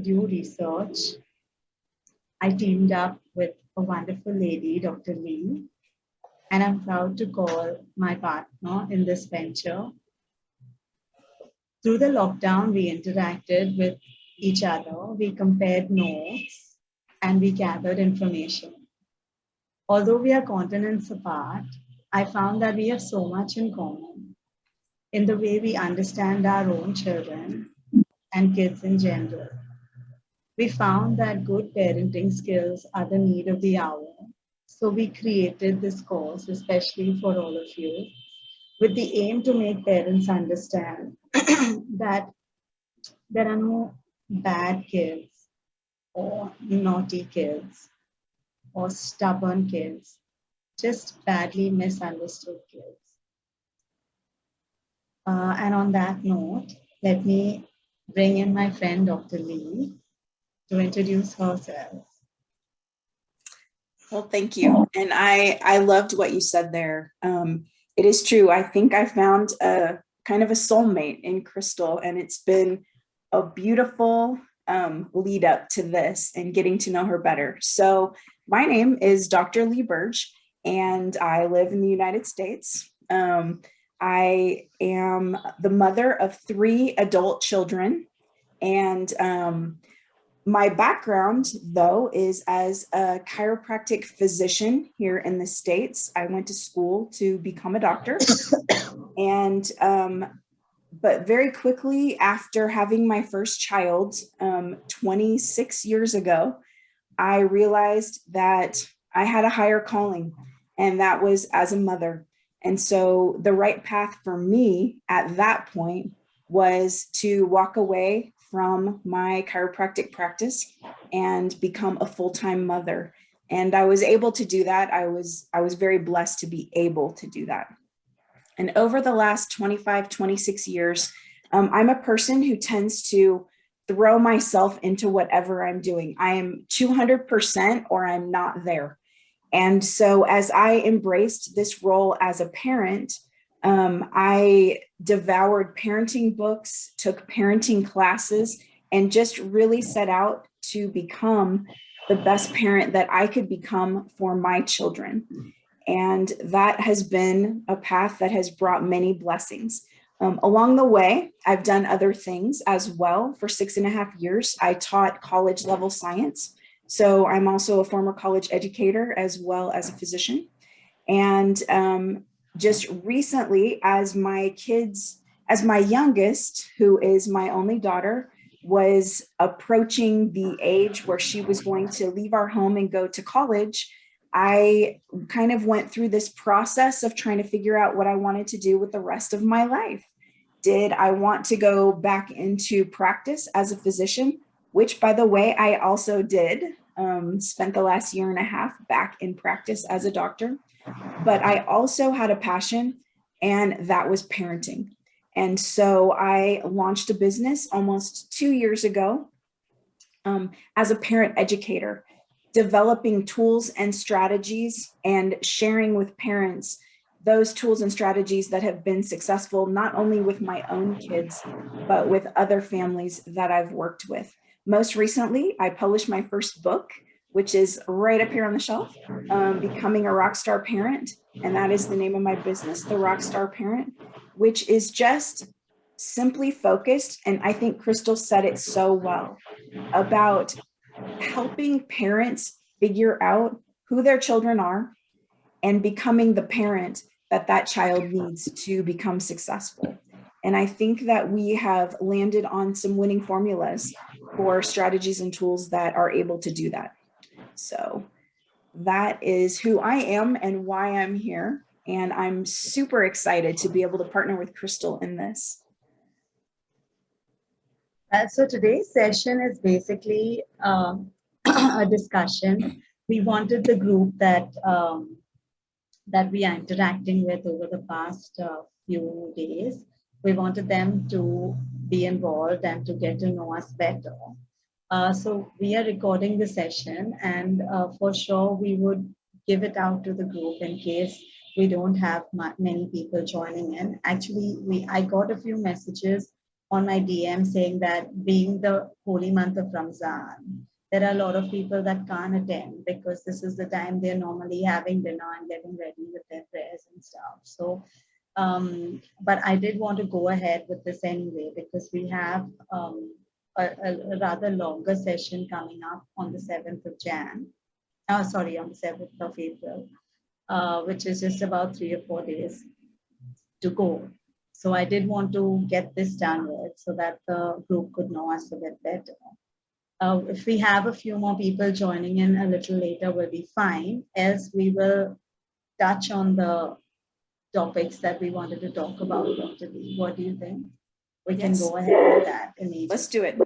do research, I teamed up with a wonderful lady, Dr. Lee, and I'm proud to call my partner in this venture. Through the lockdown, we interacted with each other, we compared notes, and we gathered information. Although we are continents apart, I found that we have so much in common in the way we understand our own children and kids in general. We found that good parenting skills are the need of the hour. So we created this course, especially for all of you, with the aim to make parents understand that there are no bad kids or naughty kids or stubborn kids, just badly misunderstood kids. And on that note, let me bring in my friend Dr. Lee to introduce herself. Well, thank you. And I loved what you said there. It is true. I think I found a kind of a soulmate in Crystal, and it's been a beautiful lead up to this and getting to know her better. So my name is Dr. Lee Burge, and I live in the United States. I am the mother of 3 adult children, and my background, though, is as a chiropractic physician here in the States. I went to school to become a doctor. And, but very quickly after having my first child, 26 years ago, I realized that I had a higher calling, and that was as a mother. And so the right path for me at that point was to walk away from my chiropractic practice and become a full-time mother. And I was able to do that. I was very blessed to be able to do that. And over the last 25, 26 years, I'm a person who tends to throw myself into whatever I'm doing. I am 200% or I'm not there. And so as I embraced this role as a parent, I devoured parenting books, took parenting classes, and just really set out to become the best parent that I could become for my children. And that has been a path that has brought many blessings. Along the way, I've done other things as well. For 6.5 years, I taught college level science. So I'm also a former college educator as well as a physician. And just recently, as my youngest, who is my only daughter, was approaching the age where she was going to leave our home and go to college, I kind of went through this process of trying to figure out what I wanted to do with the rest of my life. Did I want to go back into practice as a physician, which, by the way, I also did, spent the last 1.5 years back in practice as a doctor. But I also had a passion, and that was parenting. And so I launched a business almost 2 years ago as a parent educator, developing tools and strategies and sharing with parents those tools and strategies that have been successful, not only with my own kids, but with other families that I've worked with. Most recently, I published my first book, which is right up here on the shelf, Becoming a Rockstar Parent. And that is the name of my business, The Rockstar Parent, which is just simply focused. And I think Crystal said it so well about helping parents figure out who their children are and becoming the parent that that child needs to become successful. And I think that we have landed on some winning formulas for strategies and tools that are able to do that. So that is who I am and why I'm here. And I'm super excited to be able to partner with Crystal in this. So today's session is basically a discussion. We wanted the group that we are interacting with over the past few days. We wanted them to be involved and to get to know us better. So we are recording the session, and for sure we would give it out to the group in case we don't have many people joining in. Actually, I got a few messages on my DM saying that being the holy month of Ramzan, there are a lot of people that can't attend because this is the time they're normally having dinner and getting ready with their prayers and stuff. So, but I did want to go ahead with this anyway because we have a rather longer session coming up on the 7th of Jan. Oh, sorry, on the 7th of April, which is just about 3 or 4 days to go. So I did want to get this done with so that the group could know us a bit better. If we have a few more people joining in a little later, we'll be fine. Else we will touch on the topics that we wanted to talk about, Dr. Lee. What do you think? We can go ahead with that immediately. Let's do it.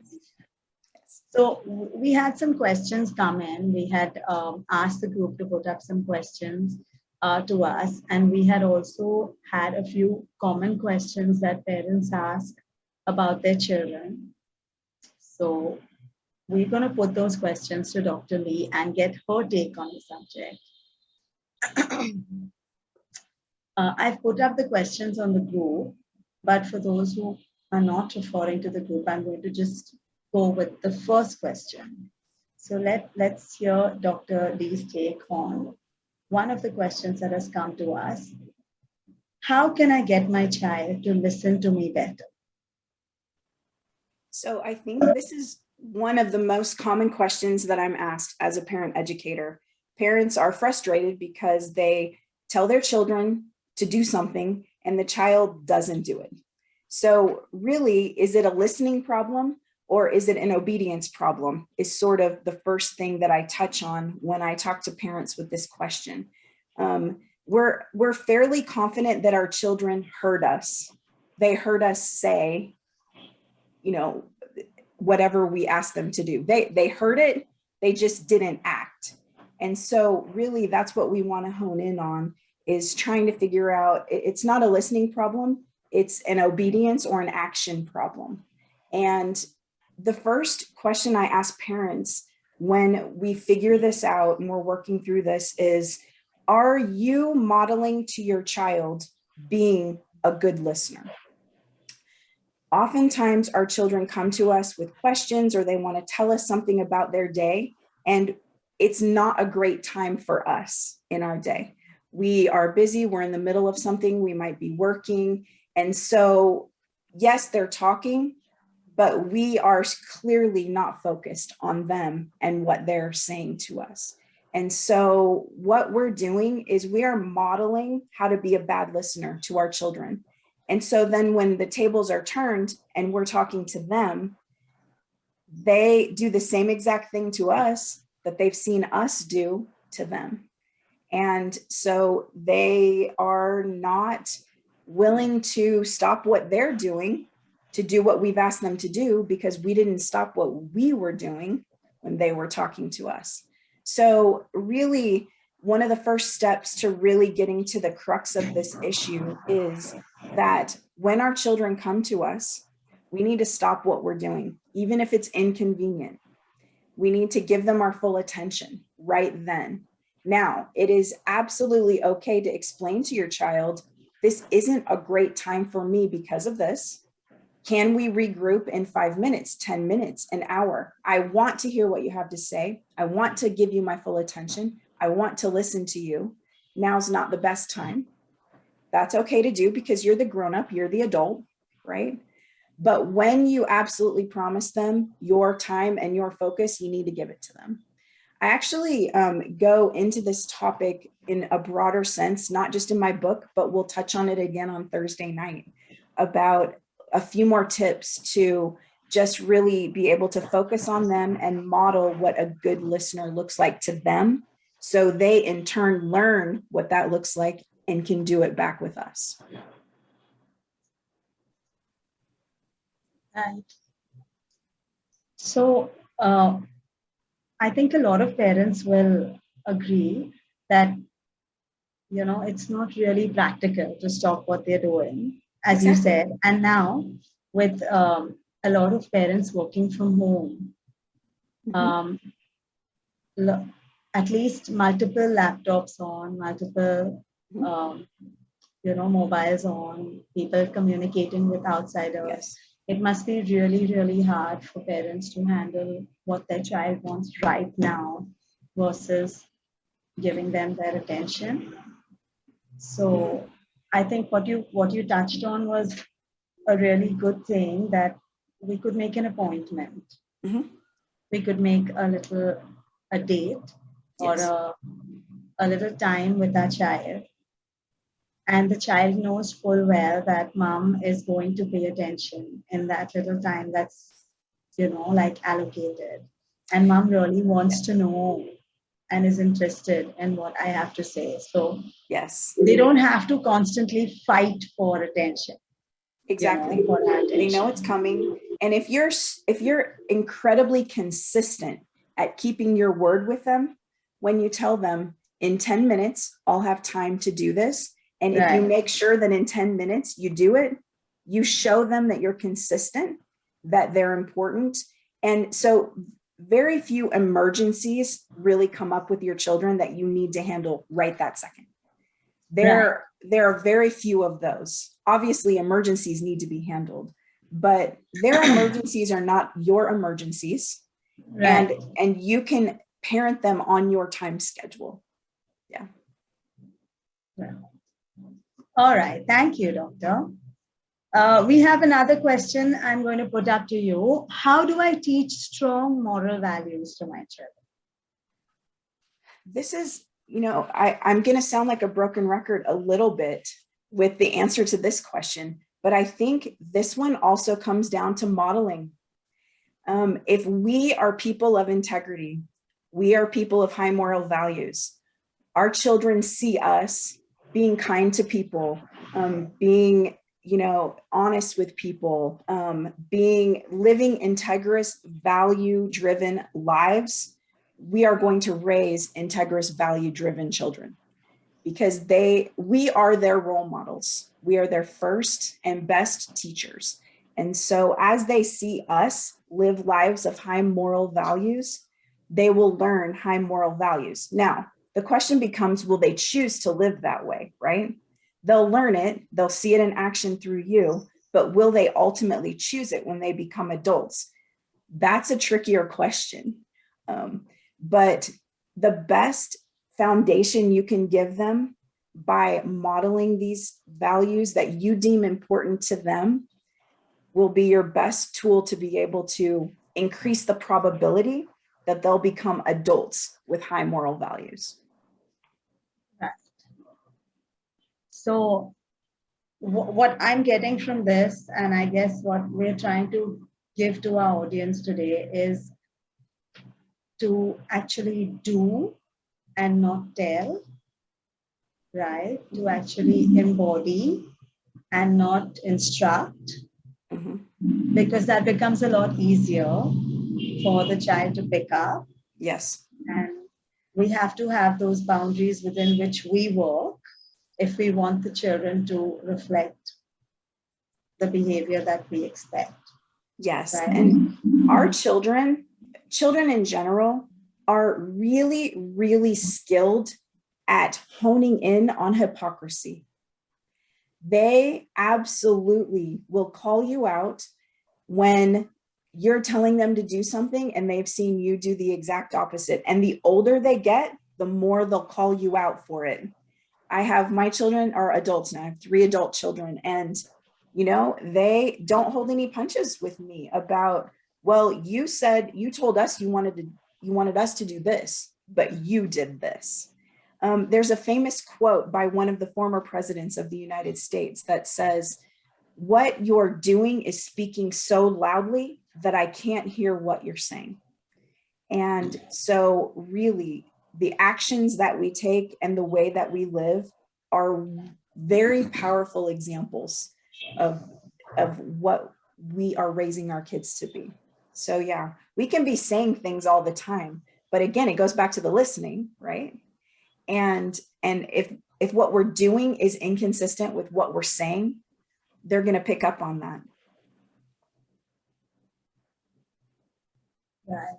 So we had some questions come in. We had asked the group to put up some questions to us. And we had also had a few common questions that parents ask about their children. So we're going to put those questions to Dr. Lee and get her take on the subject. I've put up the questions on the group, but for those who are not referring to the group, I'm going to just go with the first question. So let's hear Dr. Lee's take on one of the questions that has come to us. How can I get my child to listen to me better? So I think this is one of the most common questions that I'm asked as a parent educator. Parents are frustrated because they tell their children to do something and the child doesn't do it. So really, is it a listening problem or is it an obedience problem is sort of the first thing that I touch on when I talk to parents with this question. We're fairly confident that our children heard us. They heard us say, whatever we asked them to do. They heard it, they just didn't act. And so really that's what we want to hone in on, is trying to figure out, it's not a listening problem, it's an obedience or an action problem. And the first question I ask parents when we figure this out and we're working through this is, are you modeling to your child being a good listener? Oftentimes our children come to us with questions or they want to tell us something about their day, and it's not a great time for us in our day. We are busy, we're in the middle of something, we might be working. And so, yes, they're talking, but we are clearly not focused on them and what they're saying to us. And so what we're doing is we are modeling how to be a bad listener to our children. And so then when the tables are turned and we're talking to them, they do the same exact thing to us that they've seen us do to them. And so they are not willing to stop what they're doing to do what we've asked them to do because we didn't stop what we were doing when they were talking to us. So really, one of the first steps to really getting to the crux of this issue is that when our children come to us, we need to stop what we're doing, even if it's inconvenient. We need to give them our full attention right then. Now, it is absolutely okay to explain to your child, this isn't a great time for me because of this. Can we regroup in 5 minutes, 10 minutes, an hour? I want to hear what you have to say. I want to give you my full attention. I want to listen to you. Now's not the best time. That's okay to do because you're the grown-up, you're the adult, right? But when you absolutely promise them your time and your focus, you need to give it to them. I actually go into this topic in a broader sense, not just in my book, but we'll touch on it again on Thursday night about a few more tips to just really be able to focus on them and model what a good listener looks like to them. So they in turn learn what that looks like and can do it back with us. Right. So I think a lot of parents will agree that, it's not really practical to stop what they're doing, as you said. And now with a lot of parents working from home, at least multiple laptops on, multiple, mobiles on, people communicating with outsiders. Yes. it must be really, really hard for parents to handle what their child wants right now versus giving them their attention. So I think what you touched on was a really good thing, that we could make an appointment. Mhm. We could make a date or Yes. a little time with our child, and the child knows full well that mom is going to pay attention in that little time that's like allocated, and mom really wants to know and is interested in what I have to say. So Yes. they don't have to constantly fight for attention, Exactly. for our They know attention. it's coming. And if you're incredibly consistent at keeping your word with them, when you tell them in 10 minutes, I'll have time to do this. And if you Right. make sure that in 10 minutes you do it, you show them that you're consistent, that they're important. And so very few emergencies really come up with your children that you need to handle right that second. There are very few of those. Obviously, emergencies need to be handled, but their emergencies are not your emergencies. Right. And you can parent them on your time schedule. Yeah. Right. All right. Thank you, Doctor. We have another question I'm going to put up to you. How do I teach strong moral values to my children? This is, I'm going to sound like a broken record a little bit with the answer to this question, but I think this one also comes down to modeling. If we are people of integrity, we are people of high moral values, our children see us being kind to people, being, honest with people, living integrous, value-driven lives. We are going to raise integrous, value-driven children because we are their role models. We are their first and best teachers. And so as they see us live lives of high moral values, they will learn high moral values. Now, the question becomes, will they choose to live that way, right? They'll learn it, they'll see it in action through you, but will they ultimately choose it when they become adults? That's a trickier question. But the best foundation you can give them by modeling these values that you deem important to them will be your best tool to be able to increase the probability that they'll become adults with high moral values. Right. So what I'm getting from this, and I guess what we're trying to give to our audience today, is to actually do and not tell, right? To actually embody and not instruct, because that becomes a lot easier for the child to pick up. Yes. And we have to have those boundaries within which we work if we want the children to reflect the behavior that we expect. Yes. Right? And our children in general, are really, really skilled at honing in on hypocrisy. They absolutely will call you out when you're telling them to do something and they've seen you do the exact opposite. And the older they get, the more they'll call you out for it. My children are adults now. I have 3 adult children, and they don't hold any punches with me about, well, you told us you wanted us to do this, but you did this. There's a famous quote by one of the former presidents of the United States that says, what you're doing is speaking so loudly that I can't hear what you're saying. And so really, the actions that we take and the way that we live are very powerful examples of what we are raising our kids to be. So yeah, we can be saying things all the time, but again, it goes back to the listening, right? And if what we're doing is inconsistent with what we're saying, they're going to pick up on that. Right.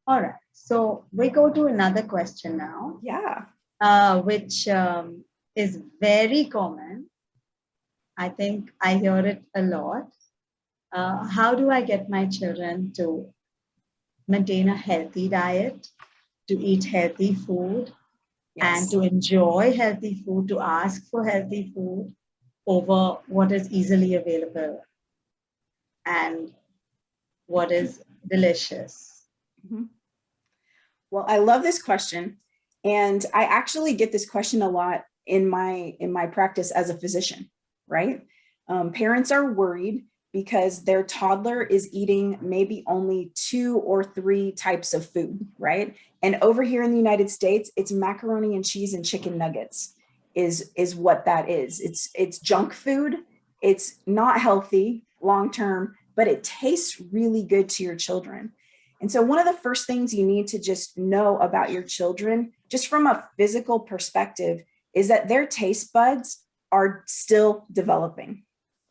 All right. So we go to another question now. Yeah. Which is very common. I think I hear it a lot. How do I get my children to maintain a healthy diet, to eat healthy food, and Yes. to enjoy healthy food, to ask for healthy food over what is easily available and what is delicious? Mhm. Well, I love this question. And I actually get this question a lot in my practice as a physician, right? Parents are worried because their toddler is eating maybe only 2 or 3 types of food, right? And over here in the United States, it's macaroni and cheese and chicken nuggets is what that is. It's junk food. It's not healthy long term, but it tastes really good to your children. And so one of the first things you need to just know about your children, just from a physical perspective, is that their taste buds are still developing,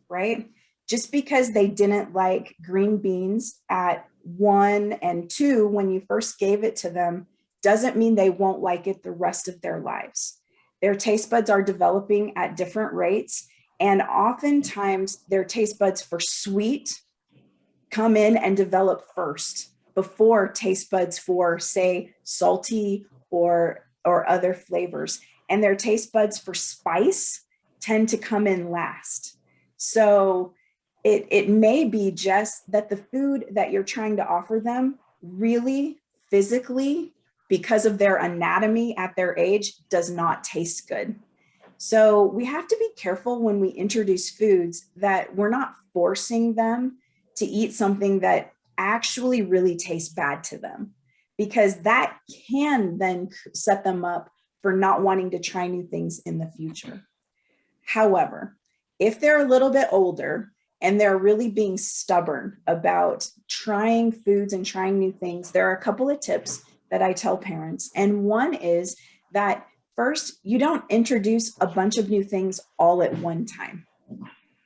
right? Just because they didn't like green beans at 1 and 2 when you first gave it to them doesn't mean they won't like it the rest of their lives. Their taste buds are developing at different rates, and oftentimes their taste buds for sweet come in and develop first before taste buds for, say, salty or other flavors. And their taste buds for spice tend to come in last. So it may be just that the food that you're trying to offer them really physically, because of their anatomy at their age, does not taste good. So we have to be careful when we introduce foods that we're not forcing them to eat something that actually really tastes bad to them, because that can then set them up for not wanting to try new things in the future. However, if they're a little bit older and they're really being stubborn about trying foods and trying new things, there are a couple of tips that I tell parents. And one is that first, you don't introduce a bunch of new things all at one time.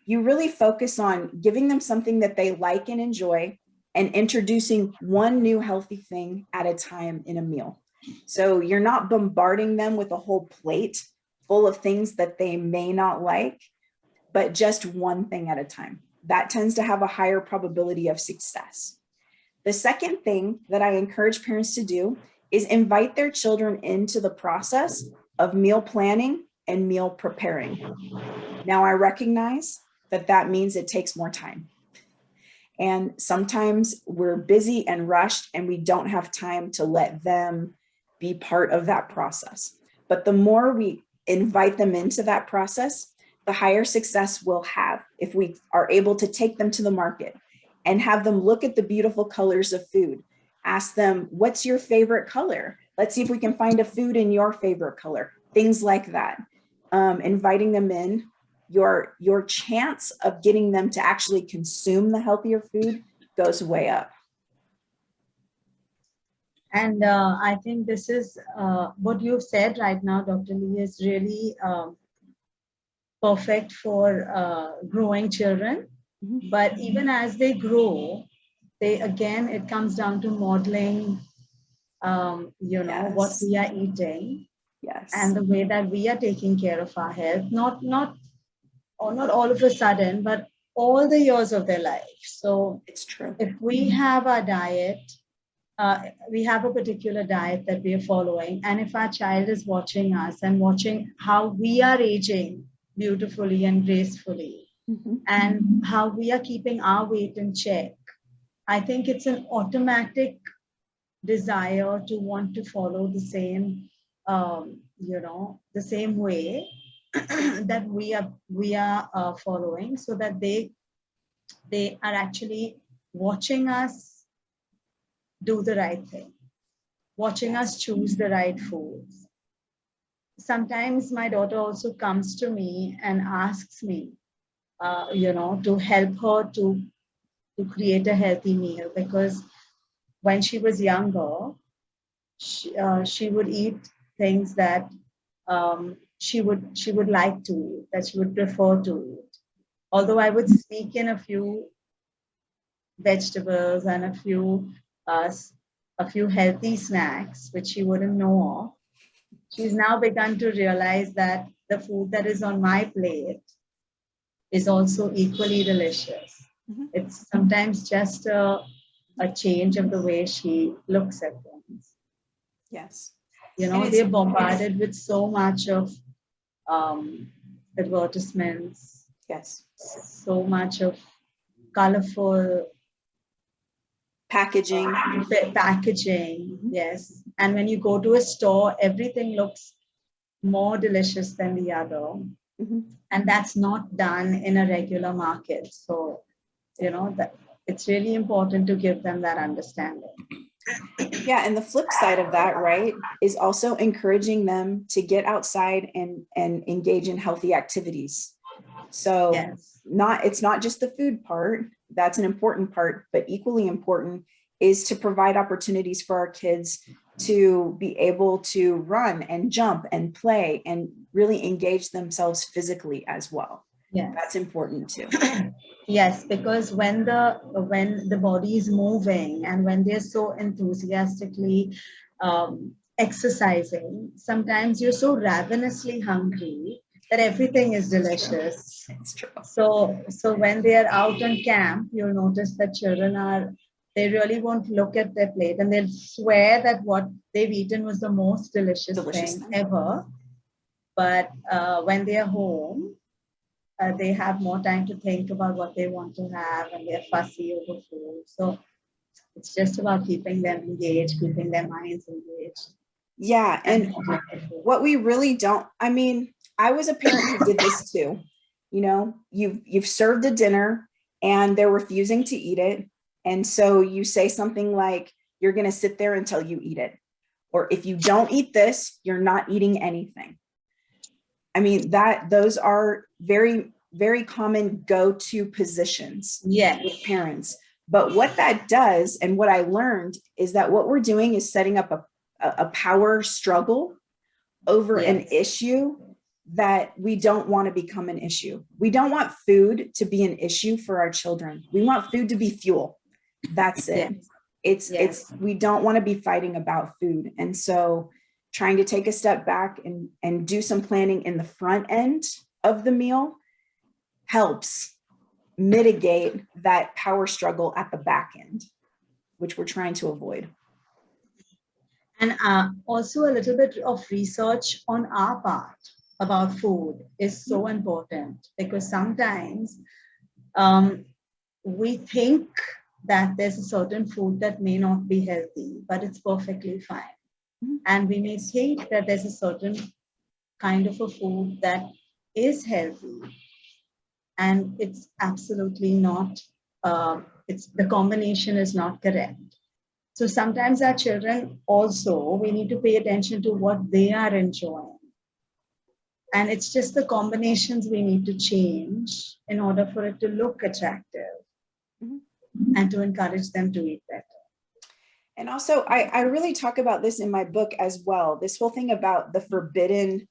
You really focus on giving them something that they like and enjoy and introducing one new healthy thing at a time in a meal. So you're not bombarding them with a whole plate full of things that they may not like, but just one thing at a time. That tends to have a higher probability of success. The second thing that I encourage parents to do is invite their children into the process of meal planning and meal preparing. Now, I recognize that that means it takes more time. And sometimes we're busy and rushed and we don't have time to let them be part of that process. But the more we invite them into that process, the higher success we'll have if we are able to take them to the market and have them look at the beautiful colors of food. Ask them, what's your favorite color? Let's see if we can find a food in your favorite color. Things like that. Inviting them in, your chance of getting them to actually consume the healthier food goes way up. And I think this is what you've said right now, Dr. Lee, is really perfect for growing children. Mm-hmm. But even as they grow, it comes down to modeling, Yes. what we are eating. Yes. And the way that we are taking care of our health, not all of a sudden, but all the years of their life. So it's true. If we have our diet, we have a particular diet that we are following, and if our child is watching us and watching how we are aging beautifully and gracefully, Mm-hmm. and how we are keeping our weight in check, I think it's an automatic desire to want to follow the same, the same way that we are following, so that they are actually watching us do the right thing, watching us choose the right foods. Sometimes my daughter also comes to me and asks me, to help her to create a healthy meal, because when she was younger, she would eat things that she would like to eat, that she would prefer to eat. Although I would sneak in a few vegetables and uh, a few healthy snacks which she wouldn't know of, she's now begun to realize that the food that is on my plate is also equally delicious. Mhm. It's sometimes just a change of the way she looks at things. Yes. You And know, it's they're bombarded with so much of advertisements, yes, so much of colorful packaging. packaging. Yes. And when you go to a store, everything looks more delicious than the other. Mhm. And that's not done in a regular market. So, you know, that it's really important to give them that understanding. Yeah, and the flip side of that, right, is also encouraging them to get outside and engage in healthy activities. So Yes. it's not just the food part, that's an important part, but equally important is to provide opportunities for our kids to be able to run and jump and play and really engage themselves physically as well. Yes. That's important too. Yes, because when the body is moving and when they're so enthusiastically exercising, sometimes you're so ravenously hungry that everything is delicious. It's true. So when they are out on camp, you'll notice that they really won't look at their plate and they'll swear that what they've eaten was the most delicious thing ever. But when they are home, they have more time to think about what they want to have and they're fussy over food. So it's just about keeping them engaged, keeping their minds engaged. Yeah. And what we really don't, I mean, I was a parent who did this too. You know, you've served a dinner and they're refusing to eat it. And so you say something like, you're going to sit there until you eat it. Or if you don't eat this, you're not eating anything. I mean, those are very, very common go-to positions with parents. But what that does, and what I learned, is that what we're doing is setting up a power struggle over an issue that we don't want to become an issue. We don't want food to be an issue for our children. We want food to be fuel. That's it. It's we don't want to be fighting about food. And so trying to take a step back and do some planning in the front end of the meal helps mitigate that power struggle at the back end, which we're trying to avoid. And also a little bit of research on our part about food is so important, because sometimes we think that there's a certain food that may not be healthy, but it's perfectly fine. And we may think that there's a certain kind of a food that is healthy, and it's absolutely not, the combination is not correct. So sometimes our children also, we need to pay attention to what they are enjoying. And it's just the combinations we need to change in order for it to look attractive and to encourage them to eat better. And also, I really talk about this in my book as well, this whole thing about the forbidden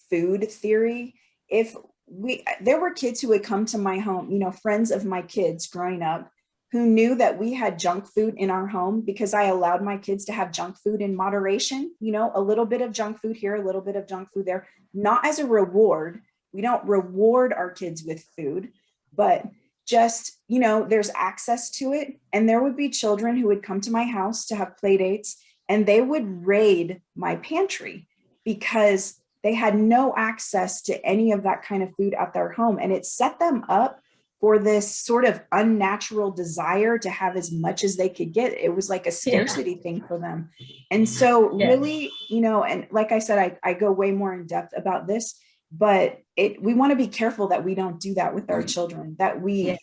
food theory. There were kids who would come to my home, you know, friends of my kids growing up, who knew that we had junk food in our home because I allowed my kids to have junk food in moderation, you know, a little bit of junk food here, a little bit of junk food there, not as a reward. We don't reward our kids with food, but just, you know, there's access to it. And there would be children who would come to my house to have play dates, and they would raid my pantry because they had no access to any of that kind of food at their home. And it set them up for this sort of unnatural desire to have as much as they could get. It was like a scarcity thing for them. And so really, you know, and like I said, I go way more in depth about this, but we want to be careful that we don't do that with our children, that we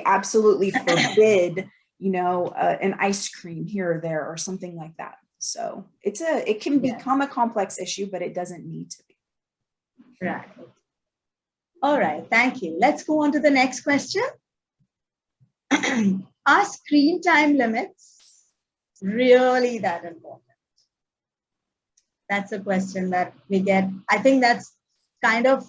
absolutely forbid, you know, an ice cream here or there or something like that. So it can become a complex issue, but it doesn't need to be. Right. All right, thank you. Let's go on to the next question. Are screen time limits really that important? That's a question that we get. I think that's kind of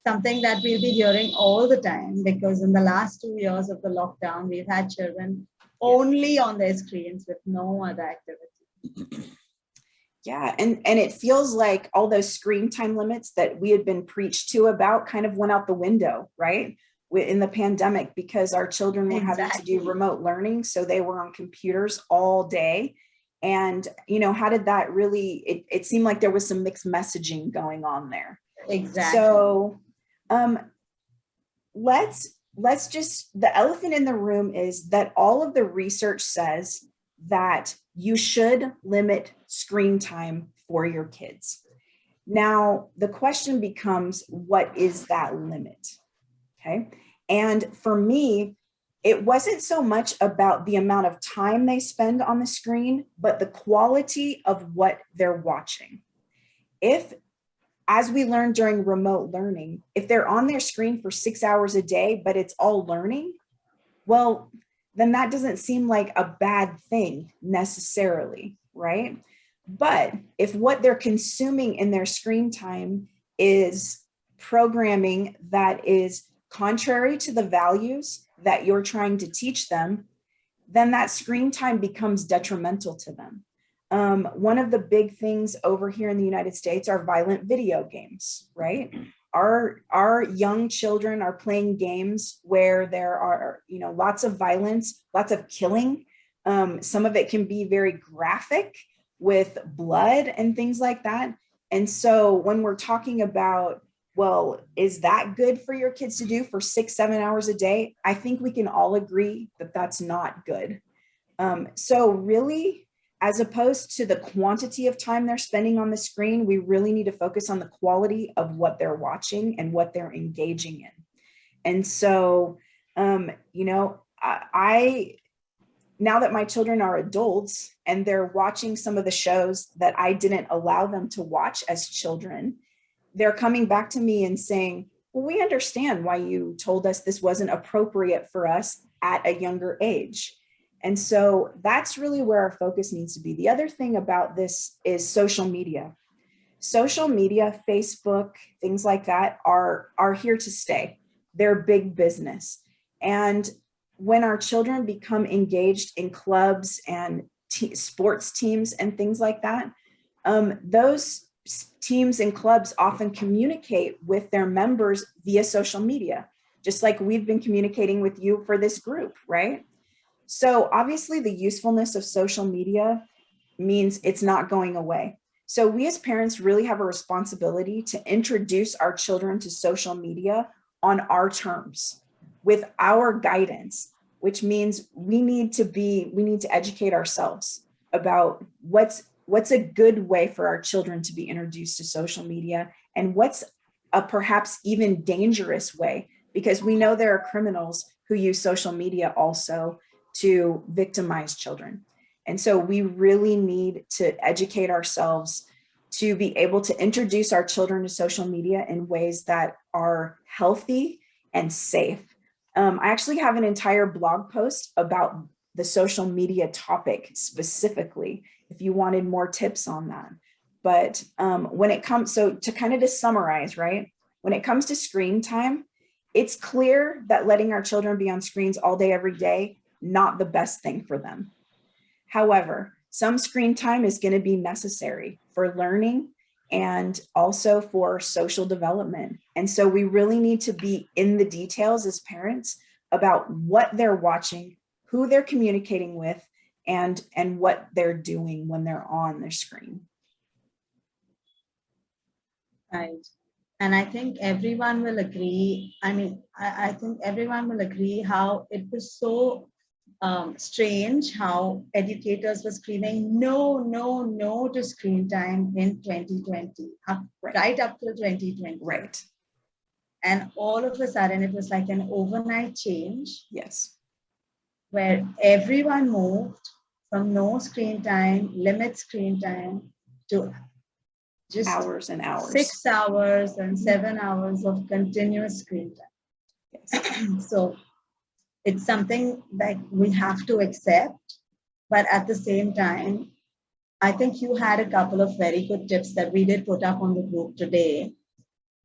something that we'll be hearing all the time, because in the last 2 years of the lockdown, we've had children only on their screens with no other activity. Yeah, and it feels like all those screen time limits that we had been preached to about kind of went out the window, right? in the pandemic because our children were having to do remote learning. So they were on computers all day. And, you know, how did that really, it seemed like there was some mixed messaging going on there. Exactly. So let's just, the elephant in the room is that all of the research says that you should limit screen time for your kids. Now, the question becomes, what is that limit? Okay. And for me, it wasn't so much about the amount of time they spend on the screen, but the quality of what they're watching. If, as we learned during remote learning, if they're on their screen for 6 hours a day, but it's all learning, well, then that doesn't seem like a bad thing necessarily, right? But if what they're consuming in their screen time is programming that is contrary to the values that you're trying to teach them, then that screen time becomes detrimental to them. One of the big things over here in the United States are violent video games, right? Our young children are playing games where there are, you know, lots of violence, lots of killing. Some of it can be very graphic with blood and things like that. And so when we're talking about, well, is that good for your kids to do for 6-7 hours a day? I think we can all agree that that's not good. So really, as opposed to the quantity of time they're spending on the screen, we really need to focus on the quality of what they're watching and what they're engaging in. And so, you know, now that my children are adults and they're watching some of the shows that I didn't allow them to watch as children, they're coming back to me and saying, well, we understand why you told us this wasn't appropriate for us at a younger age. And so that's really where our focus needs to be. The other thing about this is social media. Social media, Facebook, things like that are here to stay. They're big business. And when our children become engaged in clubs and sports teams and things like that, those teams and clubs often communicate with their members via social media, just like we've been communicating with you for this group, right? So obviously the usefulness of social media means it's not going away. So we as parents really have a responsibility to introduce our children to social media on our terms, with our guidance, which means we need to educate ourselves about what's a good way for our children to be introduced to social media and what's a perhaps even dangerous way, because we know there are criminals who use social media also to victimize children. And so we really need to educate ourselves to be able to introduce our children to social media in ways that are healthy and safe. I actually have an entire blog post about the social media topic specifically, if you wanted more tips on that. But when it comes, so to kind of just summarize, right? When it comes to screen time, it's clear that letting our children be on screens all day, every day, not the best thing for them. However, some screen time is going to be necessary for learning and also for social development. And so we really need to be in the details as parents about what they're watching, who they're communicating with, and what they're doing when they're on their screen. Right. And I think everyone will agree. I mean, I think everyone will agree how it was so strange how educators were screaming, no, no, no to screen time in 2020, right up till 2020. Right. And all of a sudden, it was like an overnight change. Yes. Where everyone moved from no screen time, limit screen time, to just hours and hours, 6 hours and 7 hours of continuous screen time. Yes. So it's something that we have to accept, but at the same time, I think you had a couple of very good tips that we did put up on the group today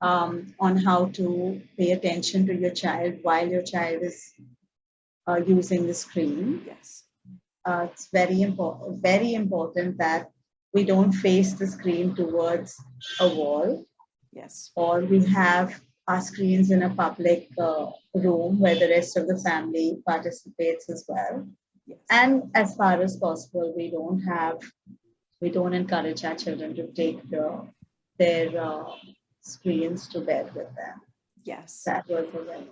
on how to pay attention to your child while your child is using the screen. Yes. It's very important that we don't face the screen towards a wall. Yes. Or we have our screens in a public room where the rest of the family participates as well. Yes. And as far as possible, we don't encourage our children to take their screens to bed with them. Yes. That was a very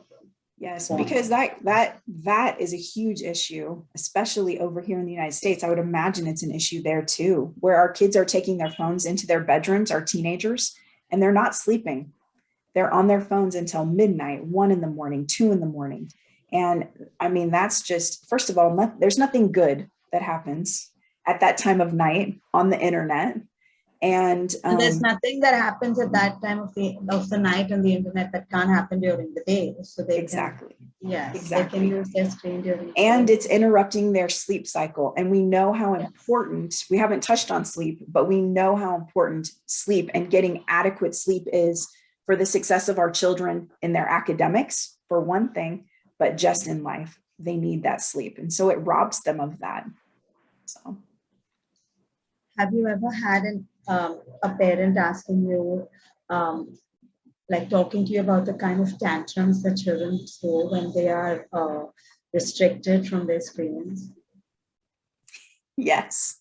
Yes, point. because that is a huge issue, especially over here in the United States. I would imagine it's an issue there too, where our kids are taking their phones into their bedrooms, our teenagers, and they're not sleeping. They're on their phones until midnight, 1 a.m, 2 a.m. And I mean, that's just, first of all, there's nothing good that happens at that time of night on the internet. And there's nothing that happens at that time of the night on the internet that can't happen during the day. So they exactly. Yes, Exactly. they can use their screen during the And day. it's interrupting their sleep cycle. And we know how important, we haven't touched on sleep, but we know how important sleep and getting adequate sleep is for the success of our children in their academics, for one thing, but just in life. They need that sleep. And so it robs them of that. So. Have you ever had a parent asking you, like talking to you about the kind of tantrums that children throw when they are restricted from their screens? Yes.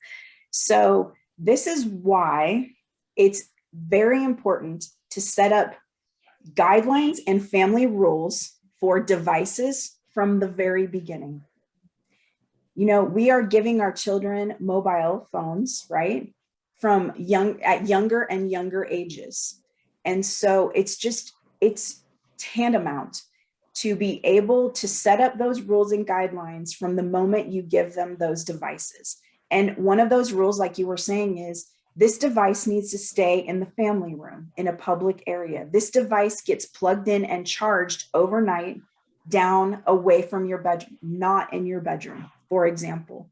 So this is why it's very important to set up guidelines and family rules for devices from the very beginning. You know, we are giving our children mobile phones, right? From younger and younger ages. And so it's tantamount to be able to set up those rules and guidelines from the moment you give them those devices. And one of those rules, like you were saying, is this device needs to stay in the family room, in a public area. This device gets plugged in and charged overnight down away from your bedroom, not in your bedroom, for example.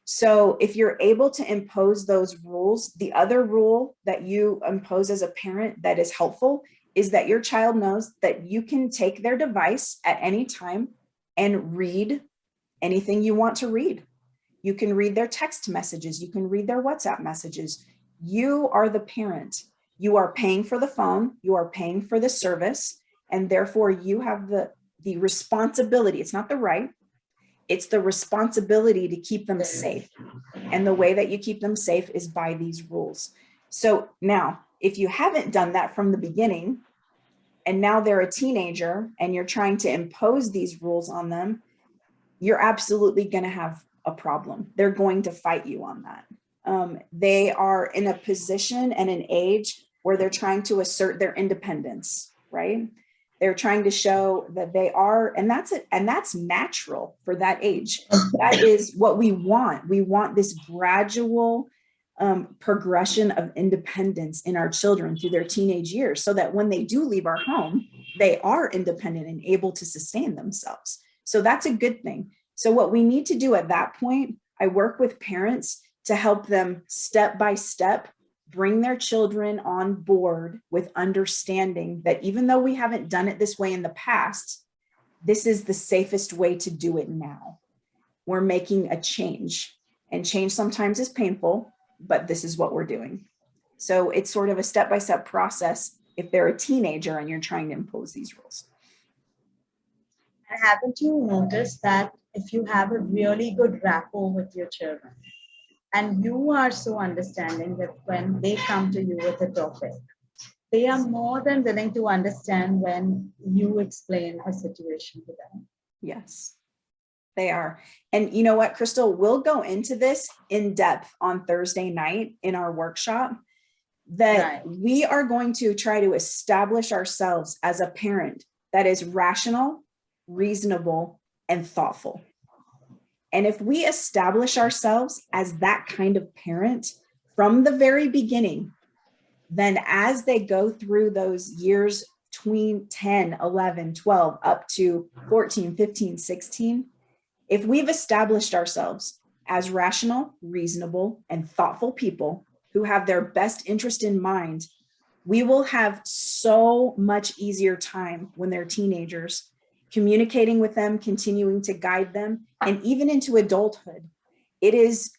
So if you're able to impose those rules, the other rule that you impose as a parent that is helpful is that your child knows that you can take their device at any time and read anything you want to read. You can read their text messages. You can read their WhatsApp messages. You are the parent. You are paying for the phone. You are paying for the service. And therefore you have the responsibility. It's not the right. It's the responsibility to keep them safe. And the way that you keep them safe is by these rules. So now, if you haven't done that from the beginning, and now they're a teenager and you're trying to impose these rules on them, you're absolutely going to have a problem. They're going to fight you on that. They are in a position and an age where they're trying to assert their independence, right? They're trying to show that they are, and that's it. And that's natural for that age. That is what we want. We want this gradual progression of independence in our children through their teenage years, so that when they do leave our home, they are independent and able to sustain themselves. So that's a good thing. So what we need to do at that point, I work with parents to help them step by step bring their children on board with understanding that even though we haven't done it this way in the past, this is the safest way to do it now. We're making a change, and change sometimes is painful, but this is what we're doing. So it's sort of a step-by-step process if they're a teenager and you're trying to impose these rules. And haven't you noticed that if you have a really good rapport with your children, and you are so understanding that when they come to you with a topic, they are more than willing to understand when you explain a situation to them. Yes, they are. And you know what, Crystal, we'll go into this in depth on Thursday night in our workshop, that we are going to try to establish ourselves as a parent that is rational, reasonable, and thoughtful. And if we establish ourselves as that kind of parent from the very beginning, then as they go through those years between 10, 11, 12, up to 14, 15, 16, if we've established ourselves as rational, reasonable, and thoughtful people who have their best interest in mind, we will have so much easier time when they're teenagers, communicating with them, continuing to guide them, and even into adulthood. It is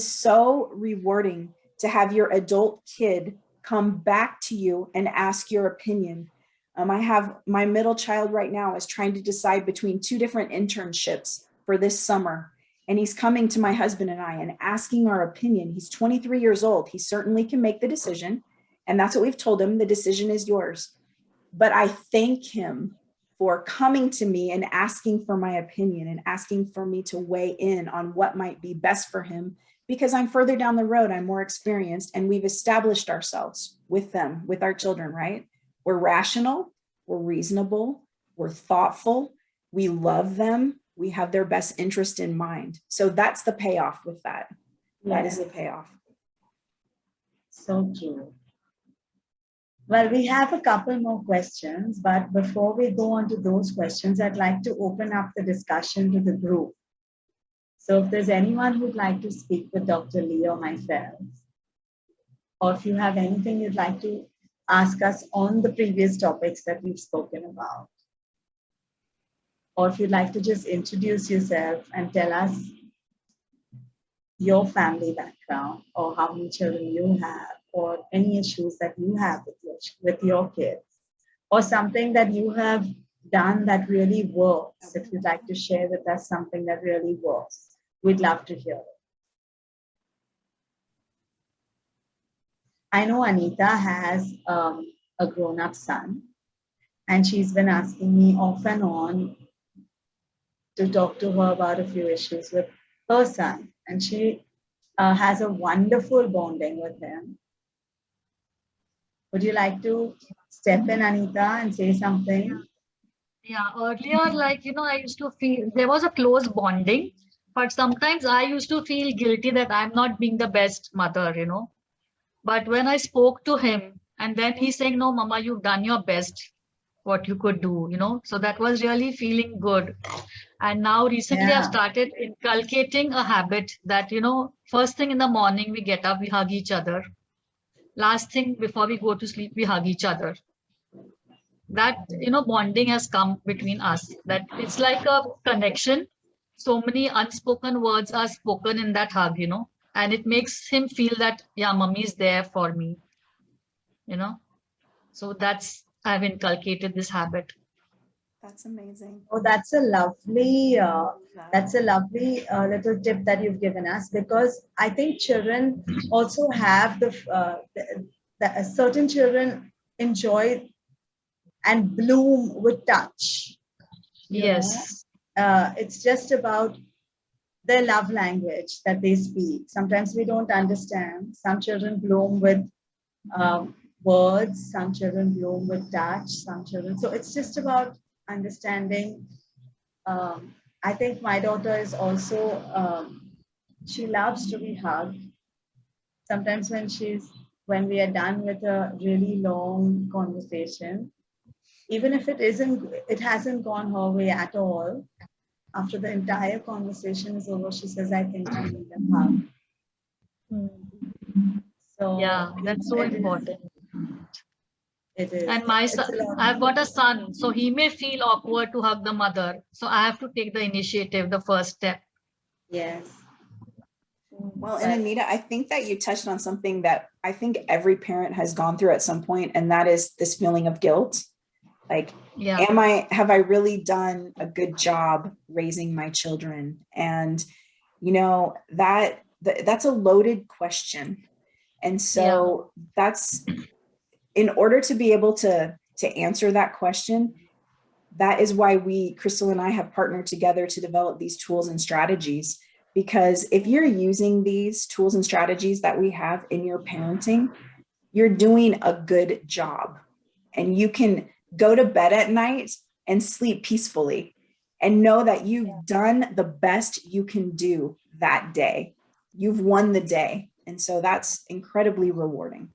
so rewarding to have your adult kid come back to you and ask your opinion I have my middle child right now is trying to decide between 2 different internships for this summer. And he's coming to my husband and I and asking our opinion. He's 23 years old. He certainly can make the decision. And that's what we've told him. The decision is yours. But I thank him for coming to me and asking for my opinion and asking for me to weigh in on what might be best for him, because I'm further down the road, I'm more experienced, and we've established ourselves with them, with our children, right? We're rational, we're reasonable, we're thoughtful, we love them, we have their best interest in mind. So that's the payoff with that. That is the payoff. So true. Well, we have a couple more questions, but before we go on to those questions, I'd like to open up the discussion to the group. So if there's anyone who'd like to speak with Dr. Lee or myself, or if you have anything you'd like to ask us on the previous topics that we've spoken about, or if you'd like to just introduce yourself and tell us your family background or how many children you have, or any issues that you have with your kids, or something that you have done that really works. If you'd like to share with us something that really works, we'd love to hear it. I know Anita has a grown-up son, and she's been asking me off and on to talk to her about a few issues with her son, and she has a wonderful bonding with him. Would you like to step in, Anita, and say something? Yeah, earlier, like, I used to feel there was a close bonding, but sometimes I used to feel guilty that I'm not being the best mother. But when I spoke to him, and then he's saying, no, Mama, you've done your best, what you could do, So that was really feeling good. And now recently I've started inculcating a habit that, first thing in the morning we get up, we hug each other. Last thing before we go to sleep, we hug each other. That, bonding has come between us, that it's like a connection. So many unspoken words are spoken in that hug, and it makes him feel that, yeah, mommy is there for me, So I've inculcated this habit. That's amazing. Oh, that's a lovely little tip that you've given us, because I think children also have certain children enjoy and bloom with touch. Yes. It's just about their love language that they speak. Sometimes we don't understand. Some children bloom with words, some children bloom with touch, some children. So it's just about understanding. I think my daughter is also, she loves to be hugged. Sometimes when we are done with a really long conversation, even if it hasn't gone her way at all, after the entire conversation is over, she says, I think I need a hug. So yeah, that's so important. It is. And my son, I've got a son, so he may feel awkward to hug the mother. So I have to take the initiative, the first step. Yes. Well, and Anita, I think that you touched on something that I think every parent has gone through at some point, and that is this feeling of guilt. Like, have I really done a good job raising my children? And, that's a loaded question. And so that's, in order to be able to answer that question, that is why Crystal and I have partnered together to develop these tools and strategies. Because if you're using these tools and strategies that we have in your parenting, you're doing a good job, and you can go to bed at night and sleep peacefully and know that you've done the best you can do that day. You've won the day. And so that's incredibly rewarding.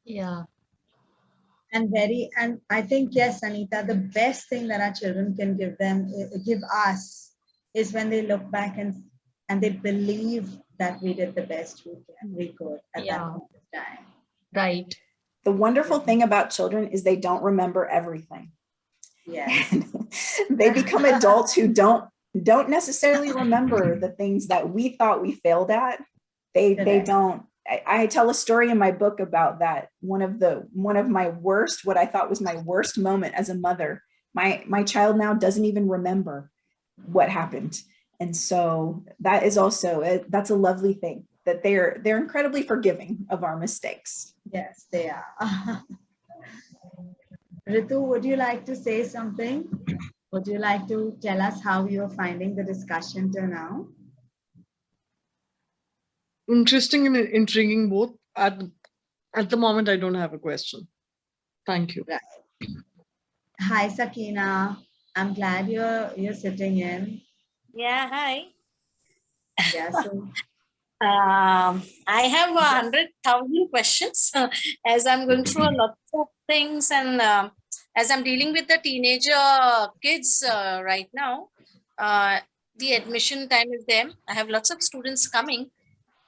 Yeah. And I think, yes, Anita, the best thing that our children can give us is when they look back and they believe that we did the best we could at that point of time. Right. The wonderful thing about children is they don't remember everything. Yeah. They become adults who don't necessarily remember the things that we thought we failed at. They don't. I tell a story in my book about that. One of my worst, what I thought was my worst moment as a mother, my child now doesn't even remember what happened. And so that is also, that's a lovely thing, that they're incredibly forgiving of our mistakes. Yes, they are. Ritu, would you like to say something? Would you like to tell us how you're finding the discussion till now? Interesting and intriguing both. At the moment, I don't have a question. Thank you. Right. Hi, Sakina. I'm glad you're sitting in. Yeah, hi. Yeah, so I have 100,000 questions as I'm going through a lot of things, and as I'm dealing with the teenager kids right now, the admission time is there. I have lots of students coming,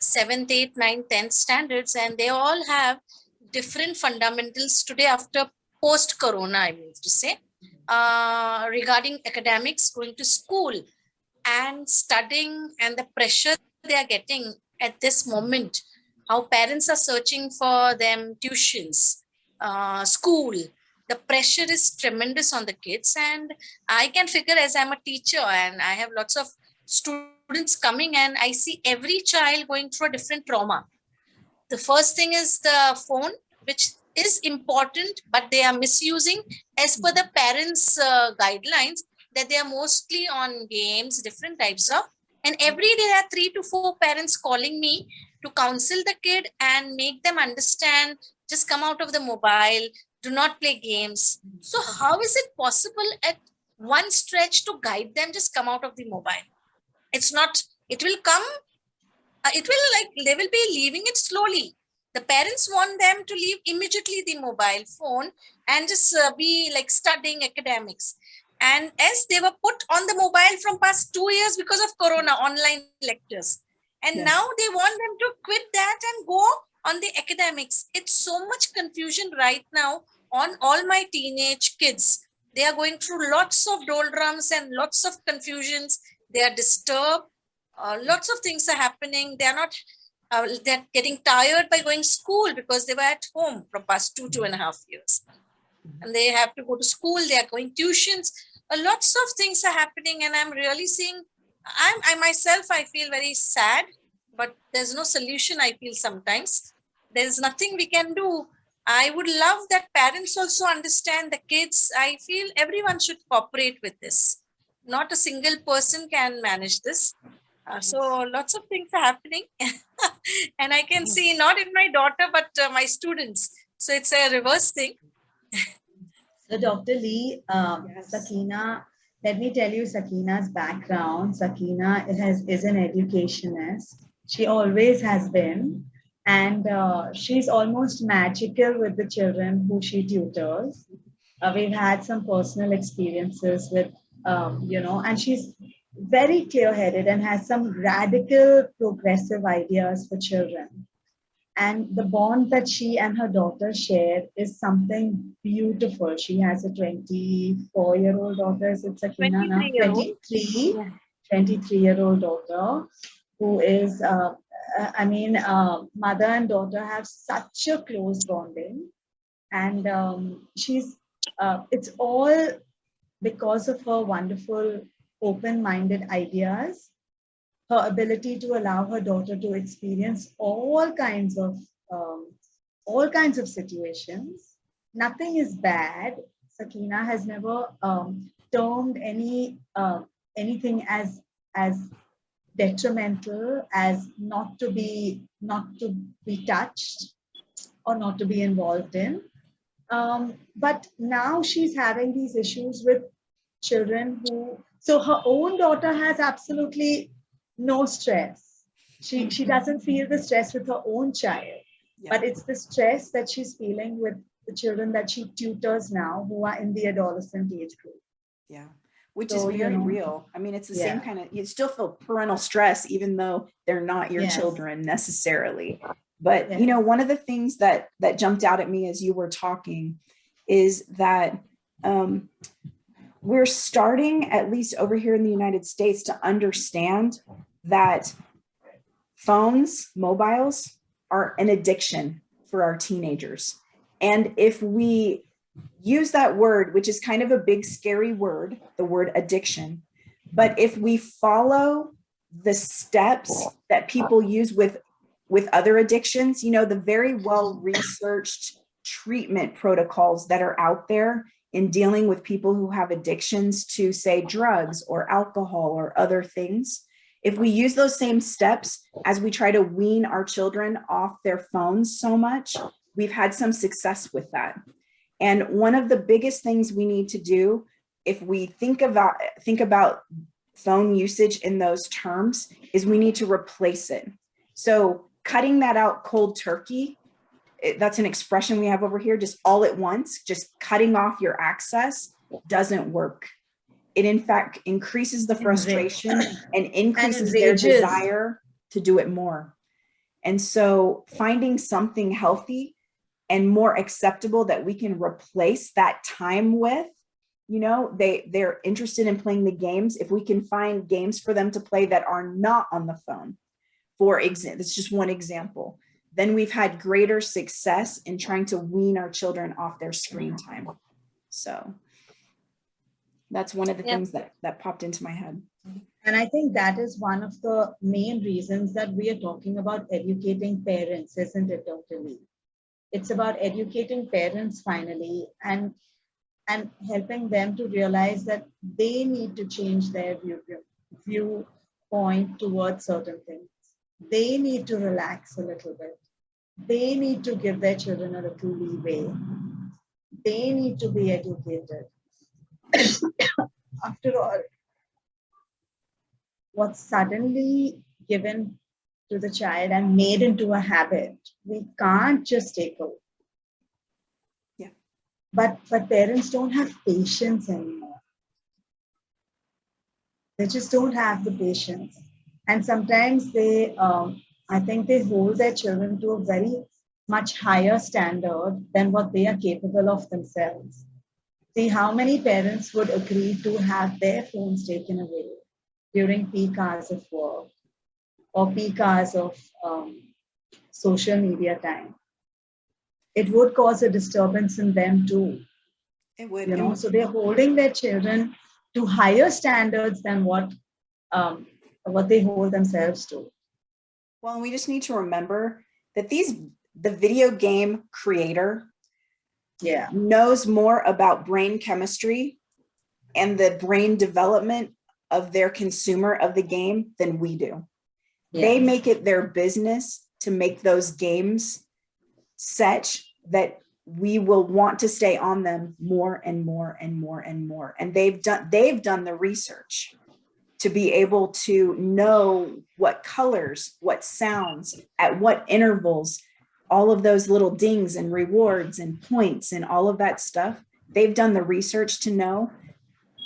7th, 8th, 9th, 10th standards, and they all have different fundamentals today after post-corona, I mean to say, regarding academics, going to school and studying, and the pressure they are getting at this moment, how parents are searching for them tuitions, school. The pressure is tremendous on the kids, and I can figure, as I'm a teacher and I have lots of students coming, and I see every child going through a different trauma. The first thing is the phone, which is important, but they are misusing as per the parents' guidelines, that they are mostly on games, different types of, and every day there are 3 to 4 parents calling me to counsel the kid and make them understand, just come out of the mobile, do not play games. So how is it possible at one stretch to guide them, just come out of the mobile? It's not, it will come, it will, like, they will be leaving it slowly. The parents want them to leave immediately the mobile phone and just be like studying academics. And as they were put on the mobile from past 2 years because of corona, online lectures. And Yes. now they want them to quit that and go on the academics. It's so much confusion right now on all my teenage kids. They are going through lots of doldrums and lots of confusions. They are disturbed. Lots of things are happening. They are not, they're getting tired by going to school because they were at home for past 2.5 years. And they have to go to school, they are going tuitions. Lots of things are happening, and I'm really seeing, I myself, I feel very sad, but there's no solution, I feel sometimes. There's nothing we can do. I would love that parents also understand the kids. I feel everyone should cooperate with this. Not a single person can manage this. So lots of things are happening. And I can see not in my daughter, but my students. So it's a reverse thing. So Dr. Lee, Yes. Sakina, let me tell you Sakina's background. Sakina is an educationist. She always has been. And she's almost magical with the children who she tutors. We've had some personal experiences with, and she's very clear-headed and has some radical progressive ideas for children. And the bond that she and her daughter share is something beautiful. She has a 24-year-old daughter, is it Sakina now? 23-year-old. 23-year-old daughter, who is, mother and daughter have such a close bonding. And it's all because of her wonderful open-minded ideas, her ability to allow her daughter to experience all kinds of situations. Nothing is bad. Sakina has never termed anything as detrimental, as not to be touched or not to be involved in. But now she's having these issues with children who, so her own daughter has absolutely no stress. She doesn't feel the stress with her own child, but it's the stress that she's feeling with the children that she tutors now, who are in the adolescent age group. Yeah, which So, is very real. I mean, it's the same Yeah. kind of, you still feel parental stress, even though they're not your Yes. children necessarily. But, Yes. you know, one of the things that jumped out at me as you were talking is that we're starting, at least over here in the United States, to understand that phones, mobiles, are an addiction for our teenagers. And if we use that word, which is kind of a big, scary word, the word addiction, but if we follow the steps that people use with other addictions, you know, the very well-researched treatment protocols that are out there in dealing with people who have addictions to, say, drugs or alcohol or other things, if we use those same steps as we try to wean our children off their phones so much, we've had some success with that. And one of the biggest things we need to do, if we think about phone usage in those terms, is we need to replace it. So cutting that out cold turkey, that's an expression we have over here, just all at once, just cutting off your access doesn't work. It in fact increases the frustration and increases their desire to do it more. And so finding something healthy and more acceptable that we can replace that time with, you know, they're interested in playing the games. If we can find games for them to play that are not on the phone, for example, it's just one example, then we've had greater success in trying to wean our children off their screen time. So that's one of the things that popped into my head. And I think that is one of the main reasons that we are talking about educating parents, isn't it, Dr. Lee? It's about educating parents finally and helping them to realize that they need to change their viewpoint towards certain things. They need to relax a little bit. They need to give their children a little leeway. They need to be educated. After all, what's suddenly given to the child and made into a habit, we can't just take away. Yeah. But parents don't have patience anymore. They just don't have the patience. And sometimes they, I think they hold their children to a very much higher standard than what they are capable of themselves. See, how many parents would agree to have their phones taken away during peak hours of work or peak hours of social media time? It would cause a disturbance in them too. It would. You know, so they're holding their children to higher standards than what they hold themselves to. Well, we just need to remember that the video game creator knows more about brain chemistry and the brain development of their consumer of the game than we do. Yeah. They make it their business to make those games such that we will want to stay on them more and more and more and more. And they've done the research to be able to know what colors, what sounds, at what intervals, all of those little dings and rewards and points and all of that stuff. They've done the research to know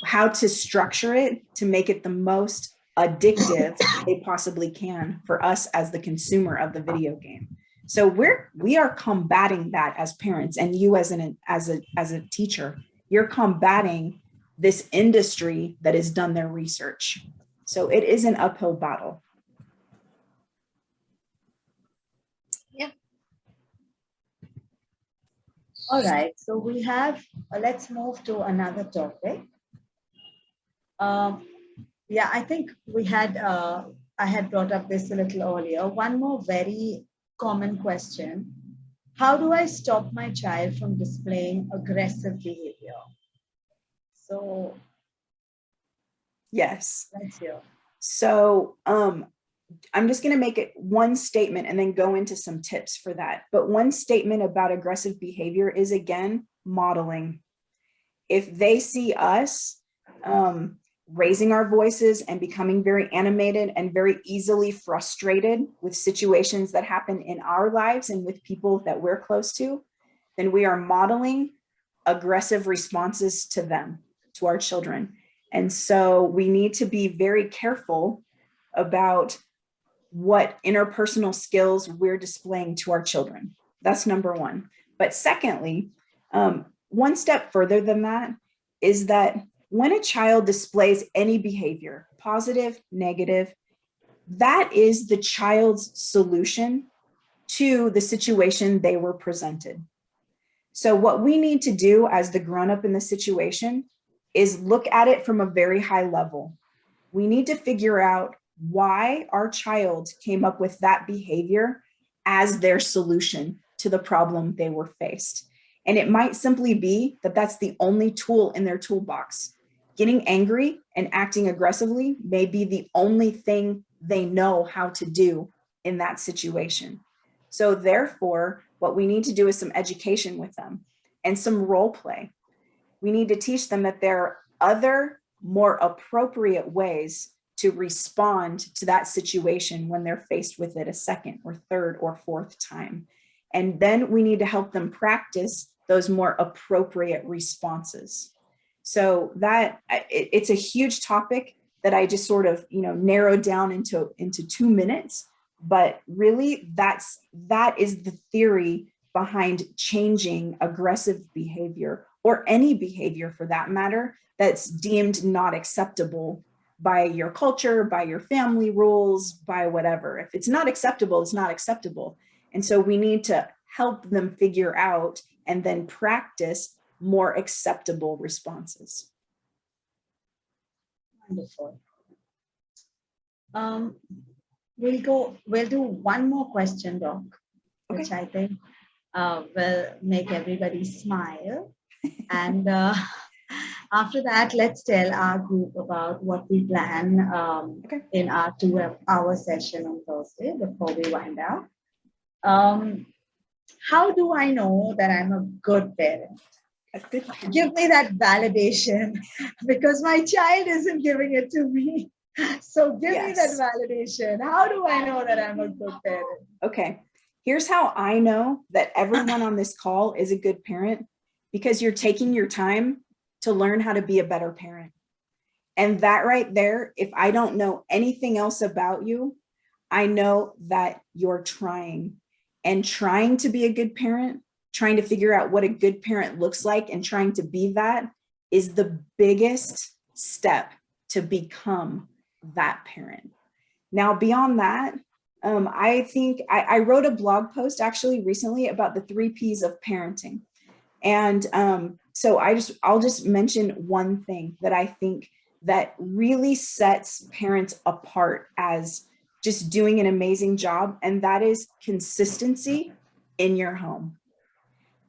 how to structure it to make it the most addictive they possibly can for us as the consumer of the video game. So we are combating that as parents, and you as a teacher, you're combating this industry that has done their research. So it is an uphill battle. Yeah. All right, so we have, let's move to another topic. Yeah, I think we had, I had brought up this a little earlier. One more very common question. How do I stop my child from displaying aggressive behavior? So, yes. Let's hear. So I'm just going to make it one statement and then go into some tips for that. But one statement about aggressive behavior is, again, modeling. If they see us raising our voices and becoming very animated and very easily frustrated with situations that happen in our lives and with people that we're close to, then we are modeling aggressive responses to them, to our children. And so we need to be very careful about what interpersonal skills we're displaying to our children. That's number one. But secondly, one step further than that is that when a child displays any behavior, positive, negative, that is the child's solution to the situation they were presented. So what we need to do as the grown-up in the situation is look at it from a very high level. We need to figure out why our child came up with that behavior as their solution to the problem they were faced. And it might simply be that that's the only tool in their toolbox. Getting angry and acting aggressively may be the only thing they know how to do in that situation. So therefore, what we need to do is some education with them and some role play. We need to teach them that there are other, more appropriate ways to respond to that situation when they're faced with it a second or third or fourth time. And then we need to help them practice those more appropriate responses. So that it's a huge topic that I just sort of, narrowed down into 2 minutes, but really that is the theory behind changing aggressive behavior, or any behavior for that matter, that's deemed not acceptable by your culture, by your family rules, by whatever. If it's not acceptable, it's not acceptable. And so we need to help them figure out and then practice more acceptable responses. Wonderful. We'll do one more question, Doc, which Okay. I think will make everybody smile. And after that, let's tell our group about what we plan Okay. in our 2-hour session on Thursday before we wind up. How do I know that I'm a good parent? Give me that validation, because my child isn't giving it to me. So give me that Yes. validation. How do I know that I'm a good parent? Okay, here's how I know that everyone on this call is a good parent, because you're taking your time to learn how to be a better parent. And that right there, if I don't know anything else about you, I know that you're trying to be a good parent, trying to figure out what a good parent looks like and trying to be that is the biggest step to become that parent. Now, beyond that, I think I wrote a blog post actually recently about the 3 Ps of parenting. And so I'll just mention one thing that I think that really sets parents apart as just doing an amazing job. And that is consistency in your home.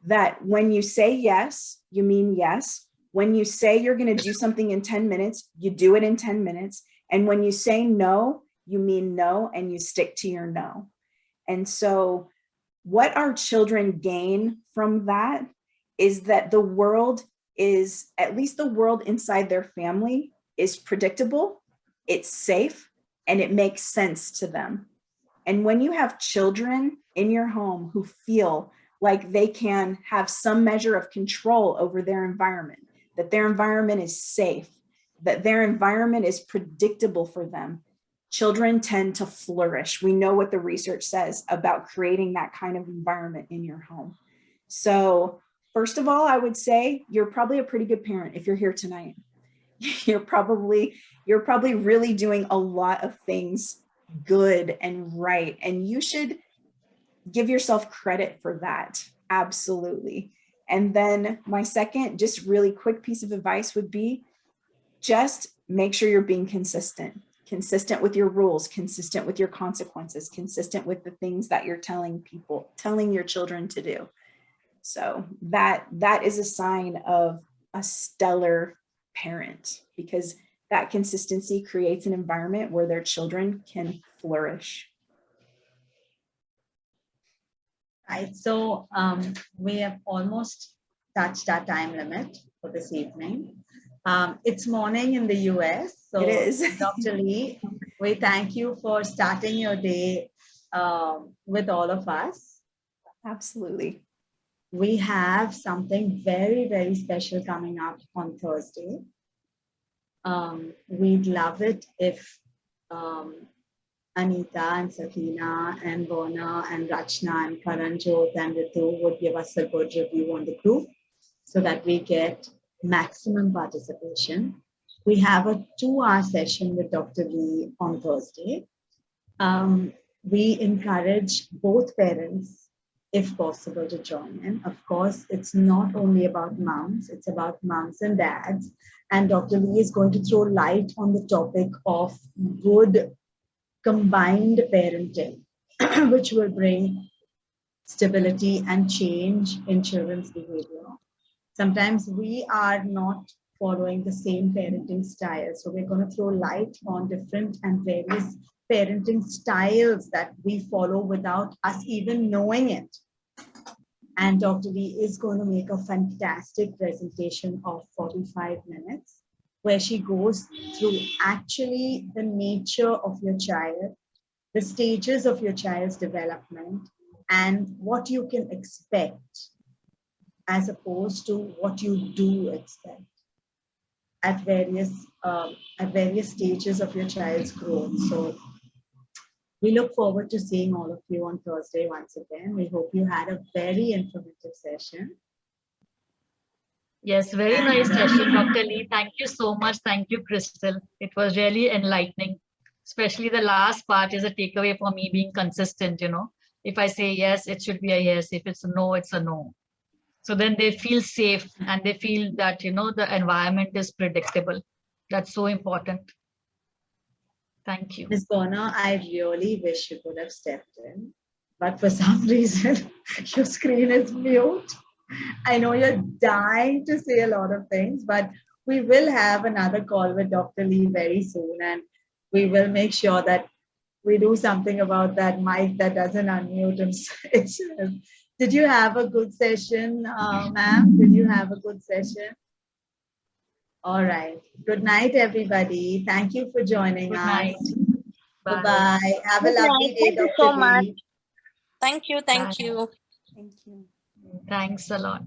That when you say yes, you mean yes. When you say you're going to do something in 10 minutes, you do it in 10 minutes. And when you say no, you mean no, and you stick to your no. And so what our children gain from that is that the world is, at least the world inside their family, is predictable, it's safe, and it makes sense to them. And when you have children in your home who feel like they can have some measure of control over their environment, that their environment is safe, that their environment is predictable for them, children tend to flourish. We know what the research says about creating that kind of environment in your home. So first of all, I would say you're probably a pretty good parent if you're here tonight. You're probably really doing a lot of things good and right. And you should give yourself credit for that. Absolutely. And then my second, just really quick piece of advice would be just make sure you're being consistent with your rules, consistent with your consequences, consistent with the things that you're telling your children to do. So that is a sign of a stellar parent, because that consistency creates an environment where their children can flourish. Right. So we have almost touched our time limit for this evening. It's morning in the US. So It is. Dr. Lee, we thank you for starting your day with all of us. Absolutely. We have something very, very special coming up on Thursday. We'd love it if Anita and Sakina and Bona and Rachna and Karanjot and Ritu would give us a good review on the group so that we get maximum participation. We have a 2-hour session with Dr. Lee on Thursday. We encourage both parents, if possible, to join in. Of course, it's not only about moms, it's about moms and dads. And Dr. Lee is going to throw light on the topic of good combined parenting, which will bring stability and change in children's behavior. Sometimes we are not following the same parenting style. So we're going to throw light on different and various parenting styles that we follow without us even knowing it. And Dr. Lee is going to make a fantastic presentation of 45 minutes where she goes through actually the nature of your child, the stages of your child's development, and what you can expect as opposed to what you do expect at various stages of your child's growth. So we look forward to seeing all of you on Thursday once again. We hope you had a very informative session. Yes, very nice session, Dr. Lee. Thank you so much. Thank you, Crystal. It was really enlightening. Especially the last part is a takeaway for me, being consistent, you know. If I say yes, it should be a yes. If it's a no, it's a no. So then they feel safe and they feel that, you know, the environment is predictable. That's so important. Thank you. Ms. Bona, I really wish you could have stepped in, but for some reason, your screen is mute. I know you're dying to say a lot of things, but we will have another call with Dr. Lee very soon, and we will make sure that we do something about that mic that doesn't unmute itself. Did you have a good session, ma'am? Did you have a good session? All right. Good night, everybody. Thank you for joining Good us. night. Bye. Bye. Have a Good lovely night. day, Thank you Dr. so much. Lee. Thank you. Thank Bye. you. Thank you. Thanks a lot.